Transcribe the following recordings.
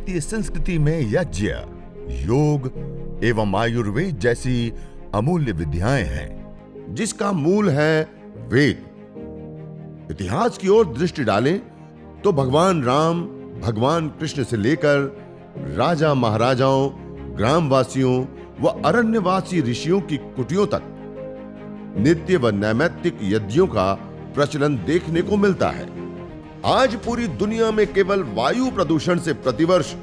भारतीय संस्कृति में यज्ञ, योग एवं आयुर्वेद जैसी अमूल्य विद्याएं हैं, जिसका मूल है वेद। इतिहास की ओर दृष्टि डालें तो भगवान राम, भगवान कृष्ण से लेकर राजा महाराजाओं, ग्रामवासियों व अरण्यवासी ऋषियों की कुटियों तक नित्य व नैमित्तिक यज्ञों का प्रचलन देखने को मिलता है। आज पूरी दुनिया में केवल वायु प्रदूषण से प्रतिवर्ष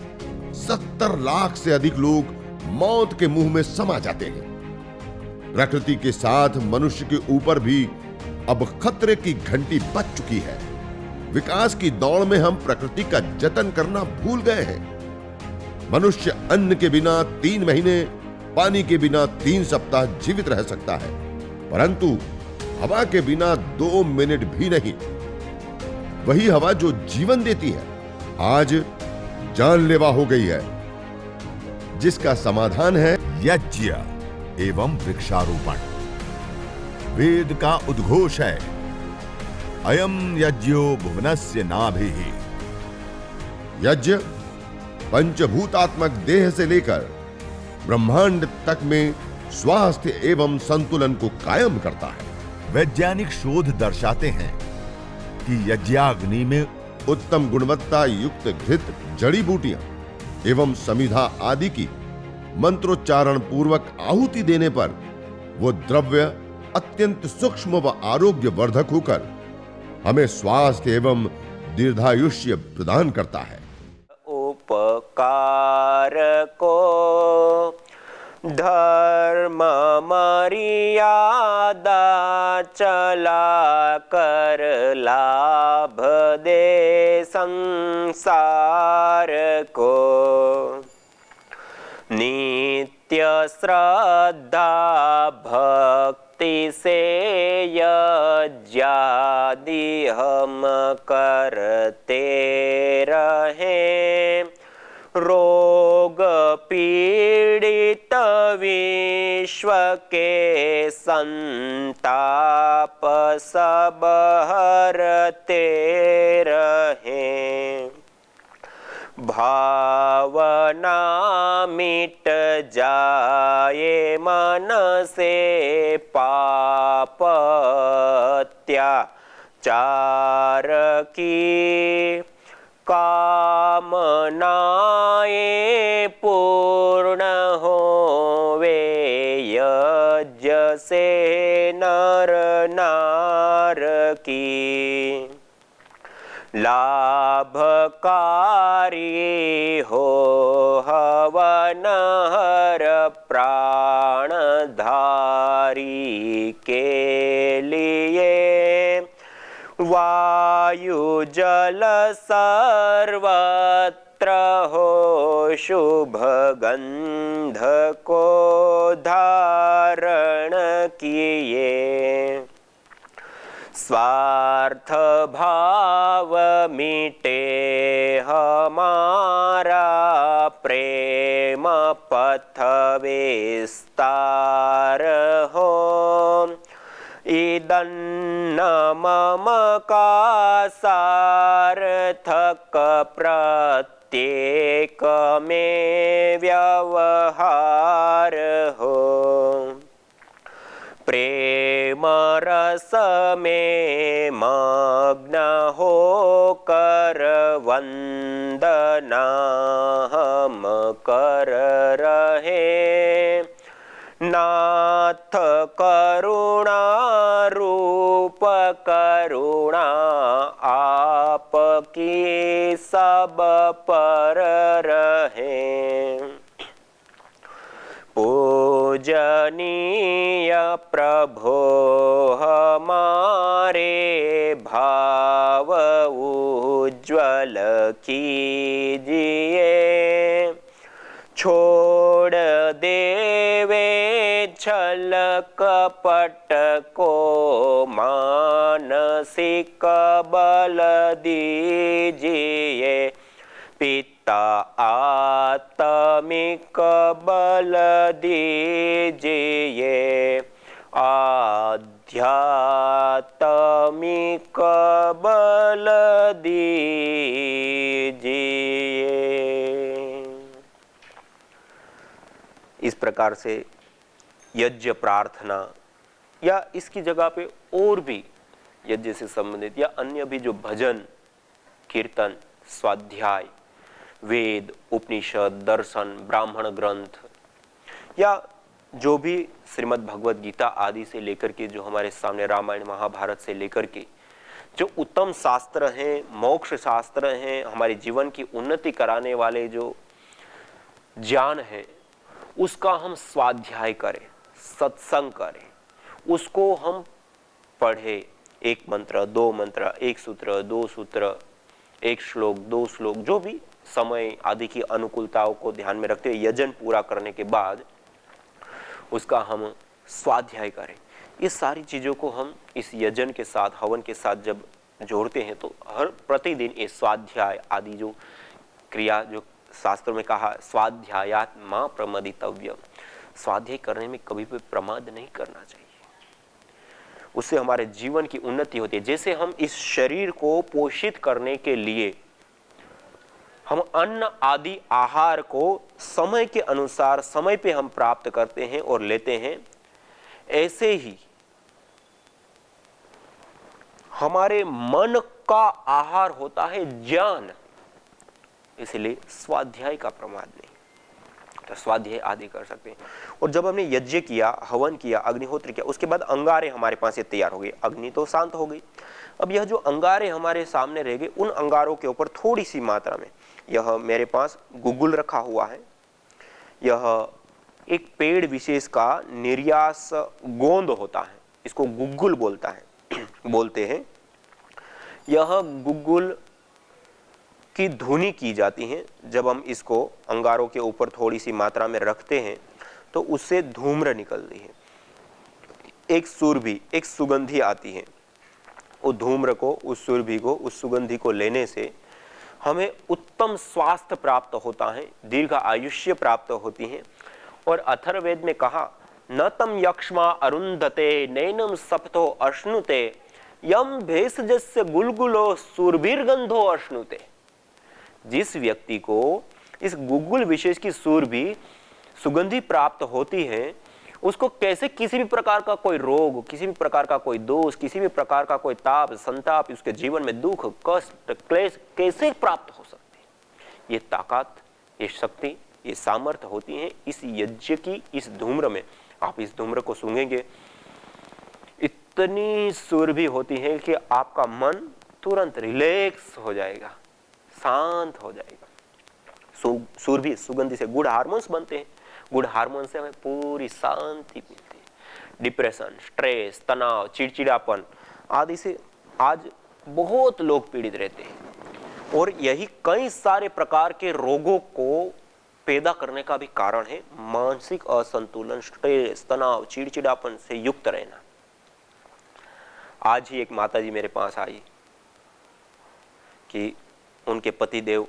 70 लाख से अधिक लोग मौत के मुंह में समा जाते हैं। प्रकृति के साथ मनुष्य के ऊपर भी अब खतरे की घंटी बज चुकी है। विकास की दौड़ में हम प्रकृति का जतन करना भूल गए हैं। मनुष्य अन्न के बिना 3 महीने, पानी के बिना 3 सप्ताह जीवित रह सकता है, परंतु हवा के बिना 2 मिनट भी नहीं। वही हवा जो जीवन देती है, आज जानलेवा हो गई है, जिसका समाधान है यज्ञ एवं वृक्षारोपण। वेद का उद्घोष है, अयम यज्ञो भुवनस्य नाभिः। यज्ञ पंचभूतात्मक देह से लेकर ब्रह्मांड तक में स्वास्थ्य एवं संतुलन को कायम करता है। वैज्ञानिक शोध दर्शाते हैं कि यज्ञाग्नि में उत्तम गुणवत्ता युक्त घृत, जड़ी बूटियां एवं समिधा आदि की मंत्रोच्चारण पूर्वक आहुति देने पर वो द्रव्य अत्यंत सूक्ष्म व आरोग्य वर्धक होकर हमें स्वास्थ्य एवं दीर्घायुष्य प्रदान करता है। उपकार को धर्म मर्यादा चला कर लाभ दे संसार को। नित्य श्रद्धा भक्ति से यज्ञादि हम करते रहें। रोग पीड़ित विश्व के संताप सब हरते रहें। भावना मिट जाए मन से पाप अत्याचार की। कामनाएं पूर्ण होवे यज्ञ से नर नार की। लाभकारी हो हवन हर प्राणधारी के लिए। वायु जल सर्वत्र हो शुभ गंध को धारण किए। स्वार्थ भाव मिटे हमारा प्रेम पथ विस्तार हो। इदन्न मम का सार्थक प्रत्येक में व्यवहार हो। प्रेम रस में मग्न होकर वंदना हम कर रहे। नाथ करुणा रूप करुणा आपकी सब पर रहे। पूजनीय प्रभो हमारे भाव उज्ज्वल कीजिए। छोड़ देवे छल कपट को मानसिक बल दीजिए। पिता आत्मिक बल दीजिए। आध्यात्मिक बल दीजिए। इस प्रकार से यज्ञ प्रार्थना या इसकी जगह पे और भी यज्ञ से संबंधित या अन्य भी जो भजन कीर्तन स्वाध्याय वेद उपनिषद दर्शन ब्राह्मण ग्रंथ या जो भी श्रीमद् भगवद गीता आदि से लेकर के जो हमारे सामने रामायण महाभारत से लेकर के जो उत्तम शास्त्र हैं मोक्ष शास्त्र हैं हमारे जीवन की उन्नति कराने वाले जो ज्ञान है उसका हम स्वाध्याय करें सत्संग करें उसको हम पढ़े एक मंत्र दो मंत्र एक सूत्र दो सूत्र एक श्लोक दो श्लोक जो भी समय आदि की अनुकूलताओं को ध्यान में रखते हुए यजन पूरा करने के बाद उसका हम स्वाध्याय करें। ये सारी चीजों को हम इस यजन के साथ हवन के साथ जब जोड़ते हैं तो हर प्रतिदिन ये स्वाध्याय आदि जो क्रिया जो शास्त्रों में कहा स्वाध्यायात् मा प्रमदितव्यम स्वाध्याय करने में कभी भी प्रमाद नहीं करना चाहिए। उससे हमारे जीवन की उन्नति होती है। जैसे हम इस शरीर को पोषित करने के लिए हम अन्न आदि आहार को समय के अनुसार समय पे हम प्राप्त करते हैं और लेते हैं, ऐसे ही हमारे मन का आहार होता है ज्ञान। इसलिए स्वाध्याय का प्रमाद नहीं, तो स्वाध्याय आदि कर सकते हैं। और जब हमने यज्ञ किया हवन किया अग्निहोत्र किया उसके बाद अंगारे हमारे पास ये तैयार हो गए, अग्नि तो शांत हो गई। अब यह जो अंगारे हमारे सामने रह गए उन अंगारों के ऊपर थोड़ी सी मात्रा में यह मेरे पास गुग्गुल रखा हुआ है। यह एक पेड़ विशेष का निर्यास गोंद होता है, इसको गुग्गुल बोलते हैं। यह गुग्गुल की धुनी की जाती है। जब हम इसको अंगारों के ऊपर थोड़ी सी मात्रा में रखते हैं तो उससे धूम्र निकलती है, एक सुरभि एक सुगंधी आती है। उस धूम्र को उस सुरभि को उस सुगंधी को लेने से हमें उत्तम स्वास्थ्य प्राप्त होता है, दीर्घ आयुष्य प्राप्त होती है। और अथर्ववेद में कहा न तम यक्ष्मा अरुंधते नैनम सप्तो अश्नुते यम भेषजस्य गुलगुलो सुरभिर्गंधो अश्नुते। जिस व्यक्ति को इस गुग्गुल विशेष की सुरभि सुगंधी प्राप्त होती है उसको कैसे किसी भी प्रकार का कोई रोग किसी भी प्रकार का कोई दोष किसी भी प्रकार का कोई ताप संताप उसके जीवन में दुख कष्ट क्लेश कैसे प्राप्त हो सकते हैं। ये ताकत ये शक्ति ये सामर्थ्य होती है इस यज्ञ की इस धूम्र में। आप इस धूम्र को सूंघेंगे इतनी सुरभि होती है कि आपका मन तुरंत रिलैक्स हो जाएगा, शांत हो जाएगा। सुरभि सुगंधी से गुड हार्मोन्स बनते हैं, गुड हार्मोन से हमें पूरी शांति मिलती है। डिप्रेशन स्ट्रेस तनाव चिड़चिड़ापन आदि से आज बहुत लोग पीड़ित रहते हैं और यही कई सारे प्रकार के रोगों को पैदा करने का भी कारण है मानसिक असंतुलन स्ट्रेस तनाव चिड़चिड़ापन से युक्त रहना। आज ही एक माताजी मेरे पास आई कि उनके पतिदेव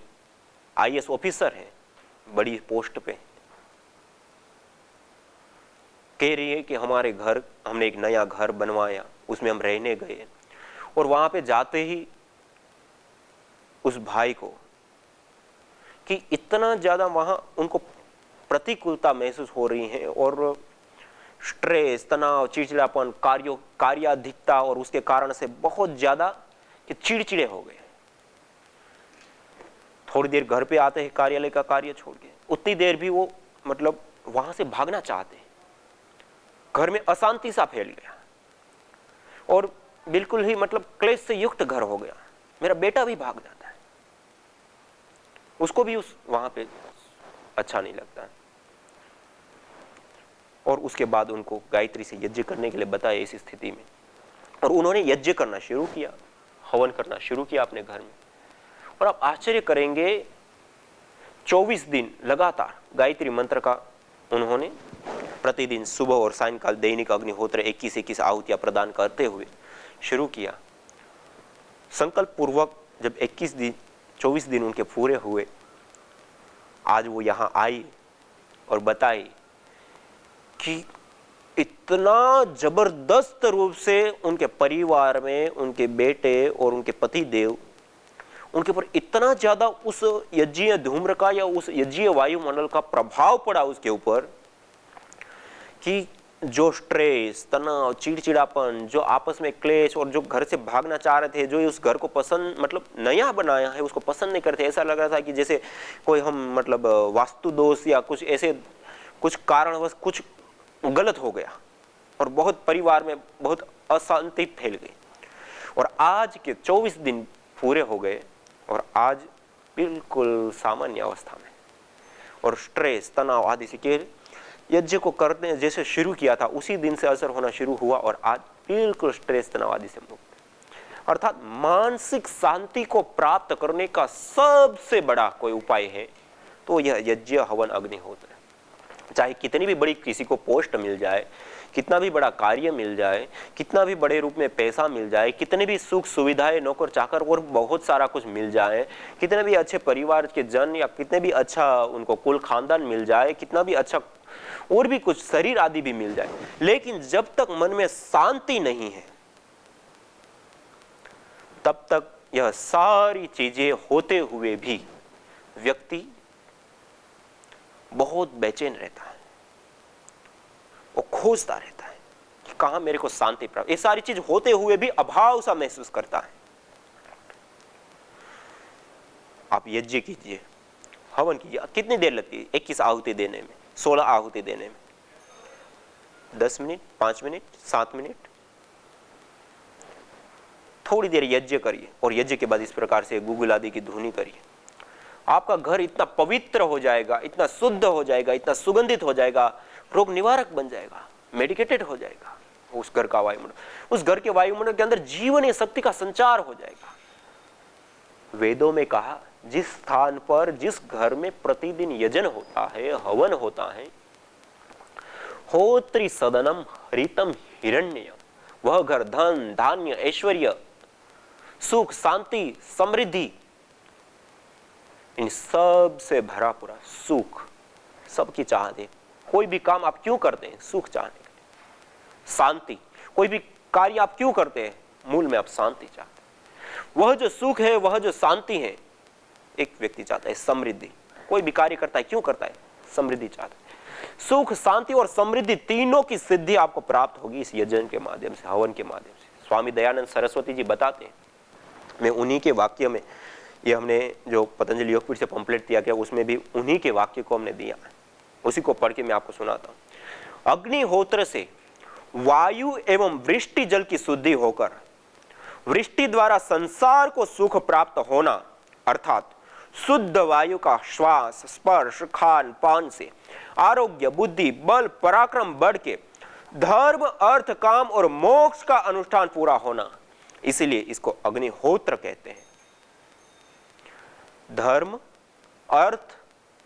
आईएएस ऑफिसर हैं, बड़ी पोस्ट पे, कह रही है कि हमारे घर हमने एक नया घर बनवाया उसमें हम रहने गए और वहां पे जाते ही उस भाई को कि इतना ज्यादा वहां उनको प्रतिकूलता महसूस हो रही है और स्ट्रेस तनाव चिड़चिड़ापन कार्याधिकता और उसके कारण से बहुत ज्यादा कि चिड़चिड़े हो गए। थोड़ी देर घर पे आते हैं कार्यालय का कार्य छोड़ के उतनी देर भी वो मतलब वहां से भागना चाहते हैं। घर में अशांति सा फैल गया और बिल्कुल ही मतलब क्लेश से युक्त घर हो गया। मेरा बेटा भी भाग जाता है, उसको भी उस वहां पे अच्छा नहीं लगता। और उसके बाद उनको गायत्री से यज्ञ करने के लिए बताया इस स्थिति में और उन्होंने यज्ञ करना शुरू किया, हवन करना शुरू किया अपने घर में। और आप आश्चर्य करेंगे 24 दिन लगातार गायत्री मंत्र का उन्होंने प्रतिदिन सुबह और सायंकाल दैनिक अग्निहोत्र 21-21 आहुतियां प्रदान करते हुए शुरू किया। संकल्प पूर्वक जब 24 दिन उनके पूरे हुए, आज वो यहाँ आई और बताई कि इतना जबरदस्त रूप से उनके परिवार में उनके बेटे और उनके पति देव उनके ऊपर इतना ज्यादा उस यज्ञीय धूम्र का या उस यज्ञीय वायुमंडल का प्रभाव पड़ा उसके ऊपर कि जो स्ट्रेस, तनाव, चिड़चिड़ापन, जो आपस में क्लेश और जो घर से भागना चाह रहे थे, जो उस घर को पसंद मतलब नया बनाया है उसको पसंद नहीं करते, ऐसा लग रहा था कि जैसे कोई हम मतलब वास्तु दोष या कुछ ऐसे कुछ कारणवश कुछ गलत हो गया और बहुत परिवार में बहुत अशांति फैल गई। और आज के 24 दिन पूरे हो गए और आज बिल्कुल सामान्य अवस्था में, और स्ट्रेस, तनाव आदि से के यज्ञ को करने जैसे शुरू किया था उसी दिन से असर होना शुरू हुआ और आज बिल्कुल स्ट्रेस, तनाव आदि से मुक्त। अर्थात मानसिक शांति को प्राप्त करने का सबसे बड़ा कोई उपाय है तो यह यज्ञ, हवन, अग्निहोत्र है। चाहे कितनी भी बड़ी किसी को पोस्ट मिल जाए, कितना भी बड़ा कार्य मिल जाए, कितना भी बड़े रूप में पैसा मिल जाए, कितने भी सुख सुविधाएं, नौकर चाकर और बहुत सारा कुछ मिल जाए, कितने भी अच्छे परिवार के जन या कितने भी अच्छा उनको कुल खानदान मिल जाए, कितना भी अच्छा और भी कुछ शरीर आदि भी मिल जाए, लेकिन जब तक मन में शांति नहीं है तब तक यह सारी चीजें होते हुए भी व्यक्ति बहुत बेचैन रहता है, वो खोजता रहता है कि कहां मेरे को शांति प्राप्त। ये सारी चीज होते हुए भी अभाव सा महसूस करता है। आप यज्ञ कीजिए, हवन कीजिए, कितनी देर लगती है 21 आहुति देने में, 16 आहुति देने में? 10 मिनट, 5 मिनट, 7 मिनट। थोड़ी देर यज्ञ करिए और यज्ञ के बाद इस प्रकार से गुगुल आदि की धुनी करिए। आपका घर इतना पवित्र हो जाएगा, इतना शुद्ध हो जाएगा, इतना सुगंधित हो जाएगा, रोग निवारक बन जाएगा, मेडिकेटेड हो जाएगा उस घर का वायुमंडल। उस घर के वायुमंडल के अंदर जीवन शक्ति का संचार हो जाएगा। वेदों में कहा, जिस स्थान पर, जिस घर में प्रतिदिन यजन होता है, हवन होता है, होत्री सदनम हरितम हिरण्यम, वह घर धन, धान्य, ऐश्वर्य, सुख, शांति, समृद्धि, इन सब से भरा पूरा, सुख सबकी चाहत है। कोई भी काम आप क्यों करते हैं? सुख चाहने के लिए। शांति, कोई भी कार्य आप क्यों करते हैं? मूल में आप शांति चाहते हैं। वह जो सुख है, वह जो शांति है, एक व्यक्ति चाहता है। समृद्धि, कोई भी कार्य करता है क्यों करता है? समृद्धि चाहता है। सुख, शांति और समृद्धि तीनों की सिद्धि आपको प्राप्त होगी इस यजन के माध्यम से, हवन के माध्यम से। स्वामी दयानंद सरस्वती जी बताते हैं, मैं उन्हीं के वाक्य में, ये हमने जो पतंजलि योगपीठ से पंपलेट दिया गया उसमें भी उन्हीं के वाक्य को हमने दिया है, उसी को पढ़ के मैं आपको सुनाता हूं। अग्निहोत्र से वायु एवं वृष्टि जल की शुद्धि होकर वृष्टि द्वारा संसार को सुख प्राप्त होना, अर्थात शुद्ध वायु का श्वास, स्पर्श, खान पान से आरोग्य, बुद्धि, बल, पराक्रम बढ़ के धर्म, अर्थ, काम और मोक्ष का अनुष्ठान पूरा होना, इसीलिए इसको अग्निहोत्र कहते हैं। धर्म, अर्थ,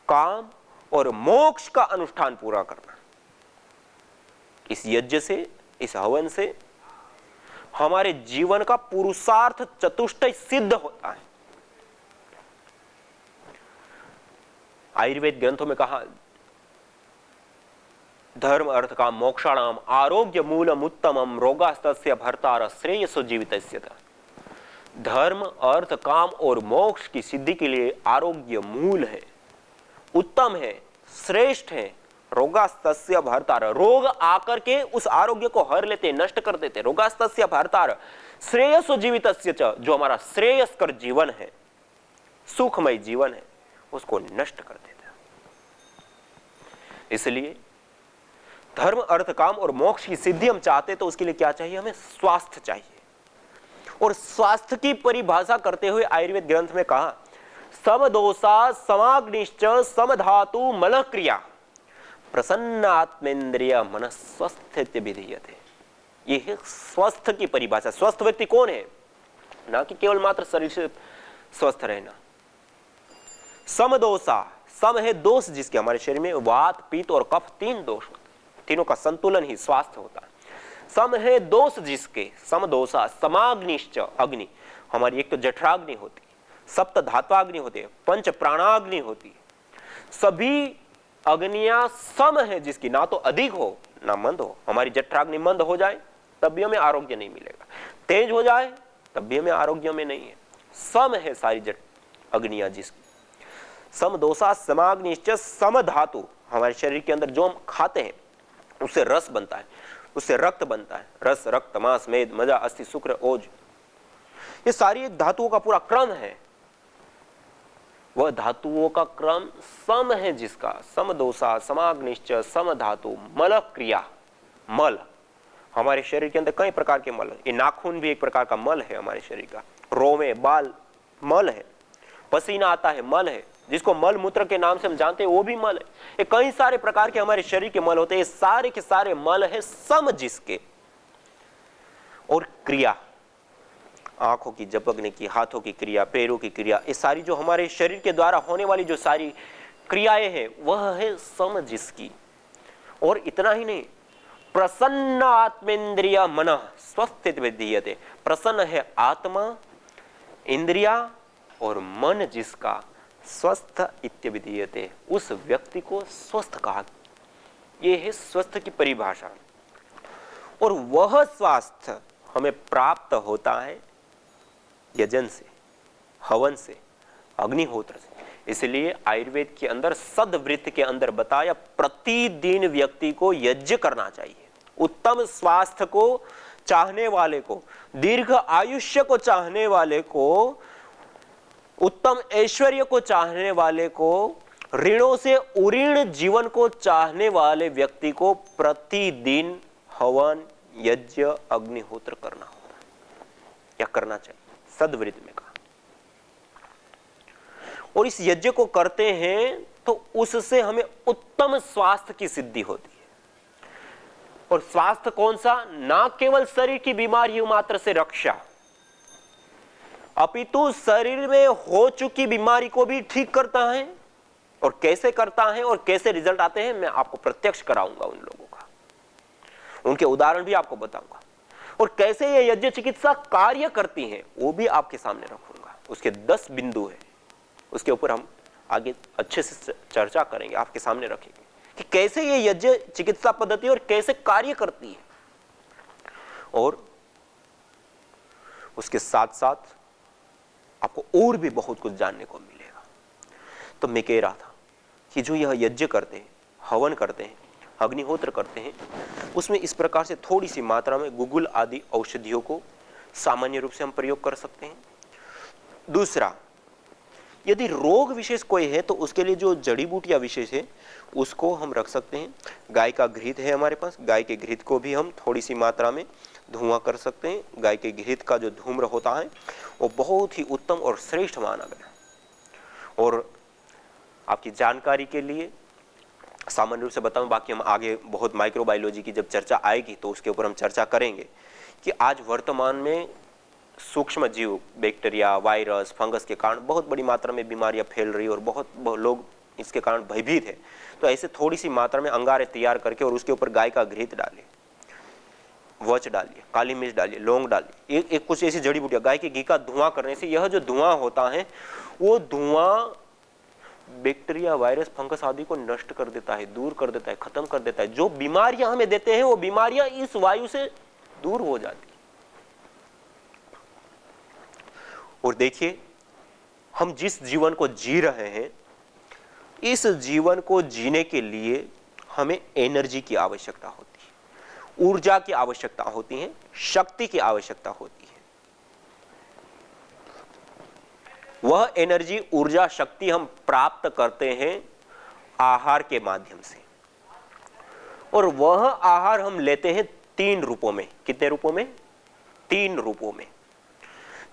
काम और मोक्ष का अनुष्ठान पूरा करना, इस यज्ञ से, इस हवन से हमारे जीवन का पुरुषार्थ चतुष्टय सिद्ध होता है। आयुर्वेद ग्रंथों में कहा, धर्म, अर्थ, काम, मोक्षाणाम आरोग्य मूलम उत्तमम रोगास्तस्य भर्तार श्रेयसो जीवितस्य। धर्म, अर्थ, काम और मोक्ष की सिद्धि के लिए आरोग्य मूल है, उत्तम है, श्रेष्ठ है। रोगास्तस्य भर्तार, रोग आकर के उस आरोग्य को हर लेते, नष्ट कर देते। रोगास्तस्य भर्तार श्रेयसो जीवितस्य च, जो हमारा श्रेयस्कर जीवन है, सुखमय जीवन है, उसको नष्ट कर देता। इसलिए धर्म, अर्थ, काम और मोक्ष की सिद्धि हम चाहते तो उसके लिए क्या चाहिए? हमें स्वास्थ्य चाहिए। और स्वास्थ्य की परिभाषा करते हुए आयुर्वेद ग्रंथ में कहा, समदोषा समाग्निश्च समधातु मलक्रिया प्रसन्नात्मेन्द्रिय मन स्वस्थ विधीयते। ये है स्वस्थ की परिभाषा। स्वस्थ व्यक्ति कौन है? ना कि केवल मात्र शरीर से स्वस्थ रहना। समदोषा, सम है दोष जिसके हमारे शरीर में, वात, पित्त और कफ, 3 दोष होते हैं, तीनों का संतुलन ही स्वास्थ्य होता है। सम है दोष जिसके, समदोषा। समाग्निश्च, अग्नि हमारी एक तो जठराग्नि होती, सप्त धात्वाग्नि होती है, पंच प्राणाग्नि होती है। सभी अग्नियां सम है जिसकी, ना तो अधिक हो ना मंद हो। हमारी जठराग्नि मंद हो जाए तब भी हमें आरोग्य नहीं मिलेगा, तेज हो जाए तब भी हमें आरोग्य में नहीं है। सम है सारी अग्नियां जिसकी। समदोषा समाग्निश्च समधातु, हमारे शरीर के अंदर जो हम खाते हैं उससे रस बनता है, उससे रक्त बनता है, रस, रक्त, मांस, मेद, मज्जा, अस्थि, शुक्र, ओज, ये सारी एक धातुओं का पूरा क्रम है। वह धातुओं का क्रम सम है, जिसका सम दोषा समाग्निश्च सम धातु मल क्रिया। मल, हमारे शरीर के अंदर कई प्रकार के मल है। ये नाखून भी एक प्रकार का मल है हमारे शरीर का, रोमे, बाल मल है, पसीना आता है मल है, जिसको मल मूत्र के नाम से हम जानते हैं वो भी मल है। ये कई सारे प्रकार के हमारे शरीर के मल होते हैं, ये सारे के सारे मल है सम जिसके। और क्रिया, आंखों की झपकने की, हाथों की क्रिया, पैरों की क्रिया, ये सारी जो हमारे शरीर के द्वारा होने वाली जो सारी क्रियाएं हैं वह है सम जिसकी। और इतना ही नहीं, प्रसन्न आत्मेन्द्रिय मन स्वस्थित विधीयते। प्रसन्न है आत्मा, इंद्रिया और मन जिसका स्वस्थ इत्यभिधीयते, उस व्यक्ति को स्वस्थ कहा। यह है स्वस्थ की परिभाषा। और वह स्वास्थ्य हमें प्राप्त होता है यजन से, हवन से, अग्निहोत्र से। इसलिए आयुर्वेद के अंदर सदवृत्त के अंदर बताया प्रतिदिन व्यक्ति को यज्ञ करना चाहिए। उत्तम स्वास्थ्य को चाहने वाले को, दीर्घ आयुष्य को चाहने वाले को, उत्तम ऐश्वर्य को चाहने वाले को, ऋणों से उऋण जीवन को चाहने वाले व्यक्ति को प्रतिदिन हवन, यज्ञ, अग्निहोत्र करना होता है या करना चाहिए, सदवृत्त में कहा। और इस यज्ञ को करते हैं तो उससे हमें उत्तम स्वास्थ्य की सिद्धि होती है। और स्वास्थ्य कौन सा? ना केवल शरीर की बीमारियों मात्र से रक्षा, अपितु शरीर में हो चुकी बीमारी को भी ठीक करता है। और कैसे करता है और कैसे रिजल्ट आते हैं मैं आपको प्रत्यक्ष कराऊंगा उन लोगों का, उनके उदाहरण भी आपको बताऊंगा। और कैसे ये यज्ञ चिकित्सा कार्य करती है वो भी आपके सामने रखूंगा। उसके 10 बिंदु है, उसके ऊपर हम आगे अच्छे से चर्चा करेंगे, आपके सामने रखेंगे कि कैसे ये यज्ञ चिकित्सा पद्धति और कैसे कार्य करती है। और उसके साथ साथ आपको और भी बहुत कुछ जानने को मिलेगा। तो मैं कह रहा था कि जो यह यज्ञ करते हैं, हवन करते हैं, अग्निहोत्र करते हैं, उसमें इस प्रकार से थोड़ी सी मात्रा में गुगुल आदि औषधियों को सामान्य रूप से हम प्रयोग कर सकते हैं। दूसरा, यदि रोग विशेष कोई है तो उसके लिए जो जड़ी बूटियां विशेष है उसको हम रख सकते हैं। गाय का घृत है हमारे पास, गाय के घृत को भी हम थोड़ी सी मात्रा में धुआं कर सकते हैं। गाय के घृत का जो धूम्र होता है वो बहुत ही उत्तम और श्रेष्ठ माना गया। और आपकी जानकारी के लिए सामान्य रूप से बताऊं, बाकी हम आगे बहुत माइक्रोबायोलॉजी की जब चर्चा आएगी तो उसके ऊपर हम चर्चा करेंगे कि आज वर्तमान में सूक्ष्म जीव, बैक्टीरिया, वायरस, फंगस के कारण बहुत बड़ी मात्रा में बीमारियां फैल रही और बहुत लोग इसके कारण भयभीत है। तो ऐसे थोड़ी सी मात्रा में अंगारे तैयार करके और उसके ऊपर गाय का घृत डालिए, वच डालिए, काली मिर्च डालिए, लौंग डालिए, एक कुछ ऐसी जड़ी बूटियां, गाय के घी का धुआं करने से यह जो धुआं होता है वो धुआं बैक्टीरिया, वायरस, फंगस आदि को नष्ट कर देता है, दूर कर देता है, खत्म कर देता है। जो बीमारियां हमें देते हैं वो बीमारियां इस वायु से दूर हो जाती। और देखिए, हम जिस जीवन को जी रहे हैं, इस जीवन को जीने के लिए हमें एनर्जी की आवश्यकता होती है, ऊर्जा की आवश्यकता होती है, शक्ति की आवश्यकता होती है। वह एनर्जी, ऊर्जा, शक्ति हम प्राप्त करते हैं आहार के माध्यम से। और वह आहार हम लेते हैं 3 रूपों में। कितने रूपों में? 3 रूपों में।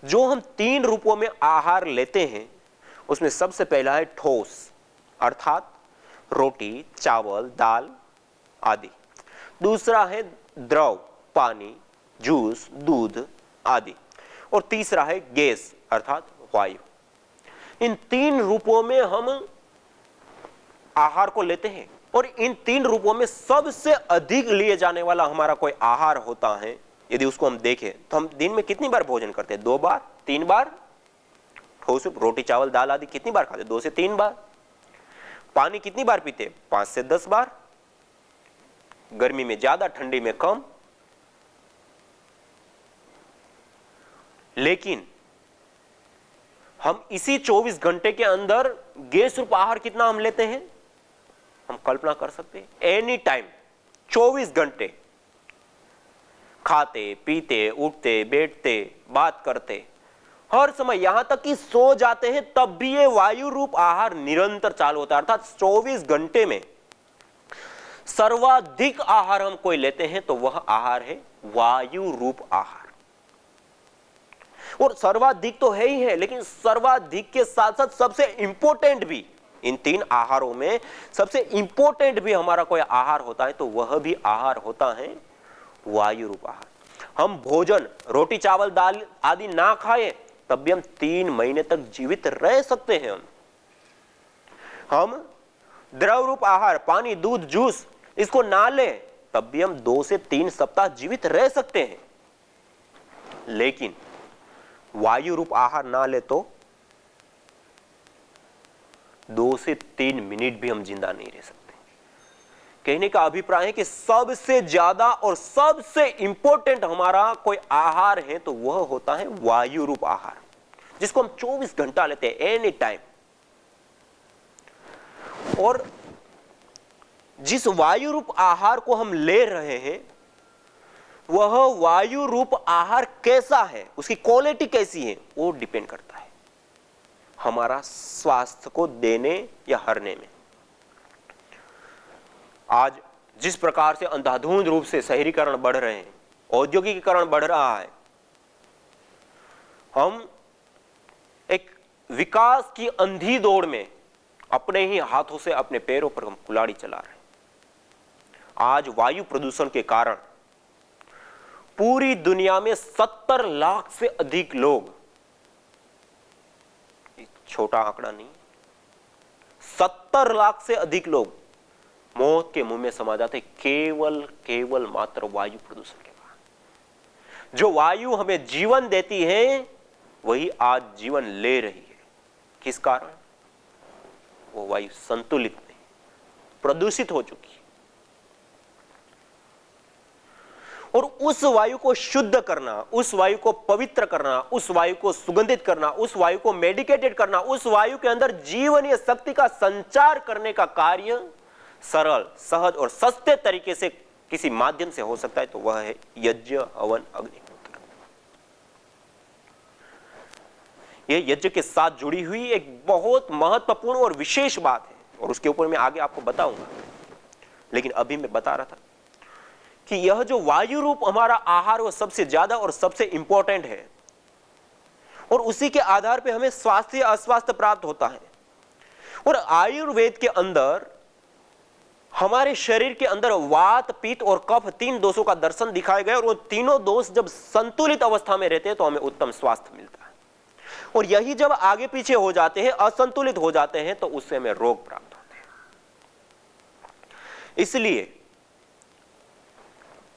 जो हम 3 रूपों में आहार लेते हैं उसमें सबसे पहला है ठोस, अर्थात रोटी, चावल, दाल आदि। दूसरा है द्रव, पानी, जूस, दूध आदि। और तीसरा है गैस, अर्थात वायु। इन 3 रूपों में हम आहार को लेते हैं। और इन 3 रूपों में सबसे अधिक लिए जाने वाला हमारा कोई आहार होता है, यदि उसको हम देखें तो हम दिन में कितनी बार भोजन करते हैं? 2 बार, 3 बार। ठोस रोटी, चावल, दाल आदि कितनी बार खाते हैं? 2 से 3 बार। पानी कितनी बार पीते हैं? 5 से 10 बार। गर्मी में ज्यादा, ठंडी में कम। लेकिन हम इसी 24 घंटे के अंदर गैस रूप आहार कितना हम लेते हैं? हम कल्पना कर सकते हैं। एनी टाइम 24 घंटे खाते पीते उठते बैठते बात करते, हर समय यहां तक कि सो जाते हैं तब भी ये वायु रूप आहार निरंतर चालू होता है। अर्थात 24 घंटे में सर्वाधिक आहार हम कोई लेते हैं तो वह आहार है वायु रूप आहार। और सर्वाधिक तो है ही है, लेकिन सर्वाधिक के साथ साथ सबसे इंपॉर्टेंट भी, इन 3 आहारों में सबसे इंपॉर्टेंट भी हमारा कोई आहार होता है तो वह भी आहार होता है वायु रूप आहार। हम भोजन रोटी चावल दाल आदि ना खाएं तब भी हम 3 महीने तक जीवित रह सकते हैं। हम द्रव रूप आहार पानी दूध जूस इसको ना लें तब भी हम 2 से 3 सप्ताह जीवित रह सकते हैं। लेकिन वायु रूप आहार ना ले तो 2 से 3 मिनट भी हम जिंदा नहीं रह सकते। कहने का अभिप्राय है कि सबसे ज्यादा और सबसे इंपॉर्टेंट हमारा कोई आहार है तो वह होता है वायु रूप आहार, जिसको हम 24 घंटा लेते हैं एनी टाइम। और जिस वायु रूप आहार को हम ले रहे हैं वह वायु रूप आहार कैसा है, उसकी क्वालिटी कैसी है, वो डिपेंड करता है हमारा स्वास्थ्य को देने या हरने में। आज जिस प्रकार से अंधाधुंध रूप से शहरीकरण बढ़ रहे हैं, औद्योगिकीकरण बढ़ रहा है, हम एक विकास की अंधी दौड़ में अपने ही हाथों से अपने पैरों पर हम कुल्हाड़ी चला रहे हैं। आज वायु प्रदूषण के कारण पूरी दुनिया में 70 लाख से अधिक लोग, छोटा आंकड़ा नहीं, 70 लाख से अधिक लोग मौत के मुंह में समा जाते केवल मात्र वायु प्रदूषण के कारण। जो वायु हमें जीवन देती है वही आज जीवन ले रही है। किस कारण? वो वायु संतुलित नहीं, प्रदूषित हो चुकी है। और उस वायु को शुद्ध करना, उस वायु को पवित्र करना, उस वायु को सुगंधित करना, उस वायु को मेडिकेटेड करना, उस वायु के अंदर जीवनीय शक्ति का संचार करने का कार्य सरल सहज और सस्ते तरीके से किसी माध्यम से हो सकता है तो वह है यज्ञ हवन अग्निहोत्र। यह यज्ञ के साथ जुड़ी हुई एक बहुत महत्वपूर्ण और विशेष बात है और उसके ऊपर मैं आगे आपको बताऊंगा। लेकिन अभी मैं बता रहा था कि यह जो वायु रूप हमारा आहार वो सबसे ज्यादा और सबसे इंपॉर्टेंट है और उसी के आधार पे हमें स्वास्थ्य अस्वास्थ्य प्राप्त होता है। और आयुर्वेद के अंदर हमारे शरीर के अंदर वात पित्त और कफ 3 दोषों का दर्शन दिखाए गए और वो तीनों दोष जब संतुलित अवस्था में रहते हैं तो हमें उत्तम स्वास्थ्य मिलता है। और यही जब आगे पीछे हो जाते हैं, असंतुलित हो जाते हैं तो उससे हमें रोग प्राप्त होते हैं। इसलिए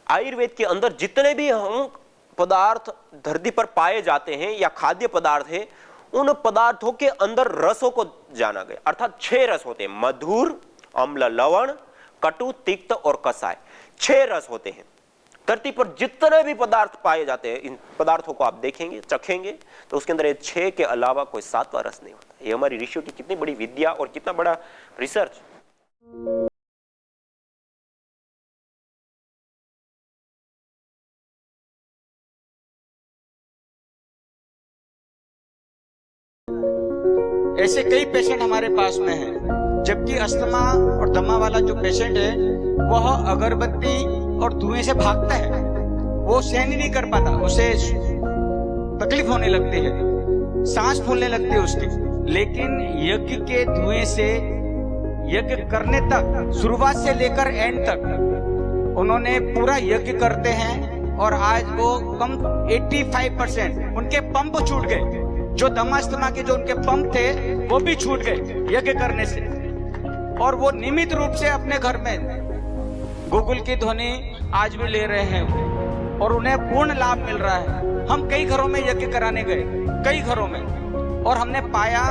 आयुर्वेद के अंदर जितने भी हम पदार्थ धरती पर पाए जाते हैं या खाद्य पदार्थ है, उन पदार्थों के अंदर रसों को जाना गया। अर्थात 6 रस होते हैं, मधुर, अम्ल, लवण, कटु, तिक्त और कसाय। 6 रस होते हैं। धरती पर जितने भी पदार्थ पाए जाते हैं, इन पदार्थों को आप देखेंगे, चखेंगे तो उसके अंदर ये 6 के अलावा कोई 7वां रस नहीं होता। ये हमारी ऋषियों की कितनी बड़ी विद्या और कितना बड़ा रिसर्च। ऐसे कई पेशेंट हमारे पास में हैं, जबकि अस्थमा और दमा वाला जो पेशेंट है वह अगरबत्ती और धुएं से भागता है, वो सहन ही नहीं कर पाता, उसे तकलीफ होने लगती है, सांस फूलने लगती है उसकी। लेकिन यज्ञ के धुएं से यज्ञ करने तक, शुरुआत से लेकर एंड तक उन्होंने पूरा यज्ञ करते हैं और आज वो कम 85% उनके पंप छूट गए। जो दमास्थमा के जो उनके पंप थे वो भी छूट गए यज्ञ करने से, और वो नियमित रूप से अपने घर में गूगल की ध्वनि आज भी ले रहे हैं और उन्हें पूर्ण लाभ मिल रहा है। हम कई घरों में यज्ञ कराने गए, कई घरों में, और हमने पाया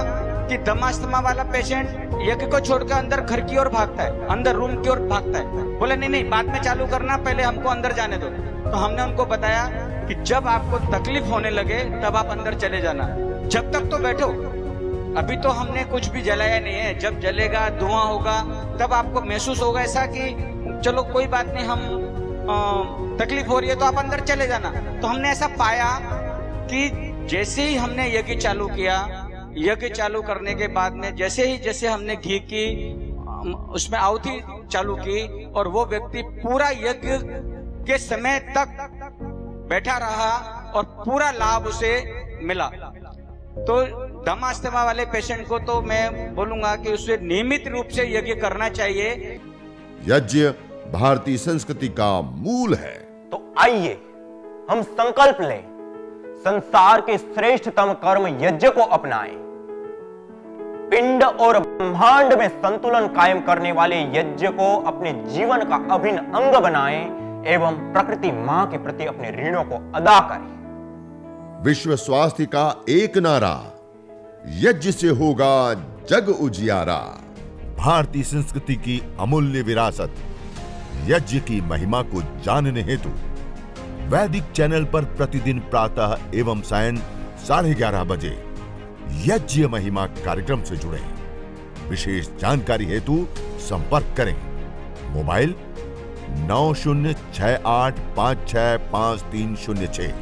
कि दमास्थमा वाला पेशेंट यज्ञ को छोड़कर अंदर घर की ओर भागता है, अंदर रूम की ओर भागता है। बोले नहीं नहीं, बाद में चालू करना, पहले हमको अंदर जाने दो। तो हमने उनको बताया कि जब आपको तकलीफ होने लगे तब आप अंदर चले जाना, जब तक तो बैठो, अभी तो हमने कुछ भी जलाया नहीं है। जब जलेगा, धुआं होगा, तब आपको महसूस होगा ऐसा कि चलो कोई बात नहीं, हम तकलीफ हो रही है तो आप अंदर चले जाना। तो हमने ऐसा पाया कि जैसे ही हमने यज्ञ चालू किया, यज्ञ चालू करने के बाद में जैसे हमने घी की उसमें आहुति चालू की और वो व्यक्ति पूरा यज्ञ के समय तक बैठा रहा और पूरा लाभ उसे मिला। तो दमा अस्थमा वाले पेशेंट को तो मैं बोलूंगा कि उसे नियमित रूप से यज्ञ करना चाहिए। यज्ञ भारतीय संस्कृति का मूल है। तो आइए हम संकल्प लें, संसार के श्रेष्ठतम कर्म यज्ञ को अपनाएं। पिंड और ब्रह्मांड में संतुलन कायम करने वाले यज्ञ को अपने जीवन का अभिन्न अंग बनाएं एवं प्रकृति मां के प्रति अपने ऋणों को अदा करें। विश्व स्वास्थ्य का एक नारा, यज्ञ से होगा जग उजियारा। भारतीय संस्कृति की अमूल्य विरासत यज्ञ की महिमा को जानने हेतु वैदिक चैनल पर प्रतिदिन प्रातः एवं सायं 11:30 बजे यज्ञ महिमा कार्यक्रम से जुड़ें। विशेष जानकारी हेतु संपर्क करें। मोबाइल 9068565306।